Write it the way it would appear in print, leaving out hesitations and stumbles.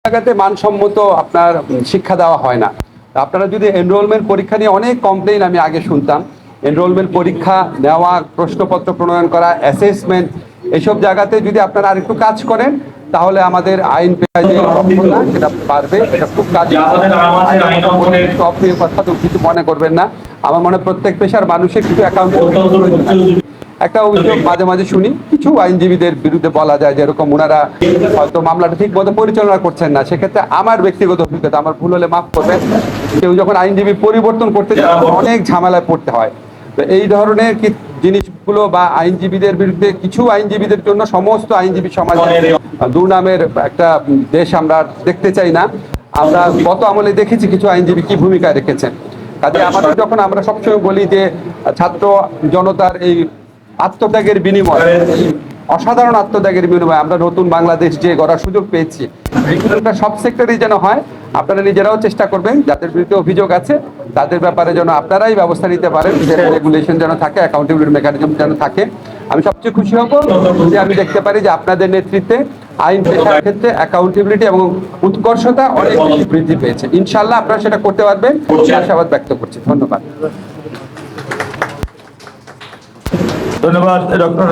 জায়গাতে মানসম্মত আপনার শিক্ষা দেওয়া হয় না। আপনারা যদি এনরোলমেন্ট পরীক্ষা নিয়ে অনেক কমপ্লেইন আমি আগে শুনতাম, এনরোলমেন্ট পরীক্ষা নেওয়া, প্রশ্নপত্র প্রণয়ন করা, অ্যাসেসমেন্ট, এইসব জায়গাতে যদি আপনারা আরেকটু কাজ করেন তাহলে আমাদের আইন পেশায় যে দক্ষতা সেটা পারবে, এটা খুব কাজে সব নিয়ে কথা তো কিছু মনে করবেন না। আমার মনে হয় প্রত্যেক পেশার মানুষের কিছু অ্যাকাউন্ট একটা অভিযোগ মাঝে মাঝে শুনি কিছু আইনজীবীদের বিরুদ্ধে বলা যায় যেরকম ওনারা হয়তো মামলাটা ঠিক মতো পরিচালনা করছেন না। সেক্ষেত্রে আমার ব্যক্তিগত অভিজ্ঞতা, আমার ভুল হলে মাফ করবেন, কেউ যখন আইনজীবী পরিবর্তন করতে যায় অনেক ঝামেলায় পড়তে হয়। তো এই ধরনের জিনিসগুলো বা আইনজীবীদের বিরুদ্ধে, কিছু আইনজীবীদের জন্য সমস্ত আইনজীবী সমাজে দুর্নামের একটা দেশ আমরা দেখতে চাই না। আমরা গত আমলে দেখেছি কিছু আইনজীবী কি ভূমিকা রেখেছেন। কাজে আমাদের যখন আমরা সবসময় বলি যে ছাত্র জনতার এই আত্মত্যাগের বিনিময়, অসাধারণ আত্মত্যাগের বিনিময়ে আমরা নতুন বাংলাদেশ যে গড়ার সুযোগ পেয়েছি, এইগুলোটা সব সেক্টরেই যেন হয়। আপনারা নিজেরাও চেষ্টা করবেন যাদের বিরুদ্ধে অভিযোগ আছে তাদের ব্যাপারে যেন আপনারাই ব্যবস্থা নিতে পারেন, যে রেগুলেশন যেন থাকে, অ্যাকাউন্টেবিলিটি মেকানিজম যেন থাকে। আমি সবচেয়ে খুশি হব যে আমি দেখতে পারি যে আপনাদের নেতৃত্বে আইন পেশার ক্ষেত্রে অ্যাকাউন্টেবিলিটি এবং উৎকর্ষতা অনেক বেশি বৃদ্ধি পেয়েছে। ইনশাআল্লাহ আপনারা সেটা করতে পারবেন, আশাবাদ ব্যক্ত করছি। ধন্যবাদ। ধন্যবাদ ডক্টর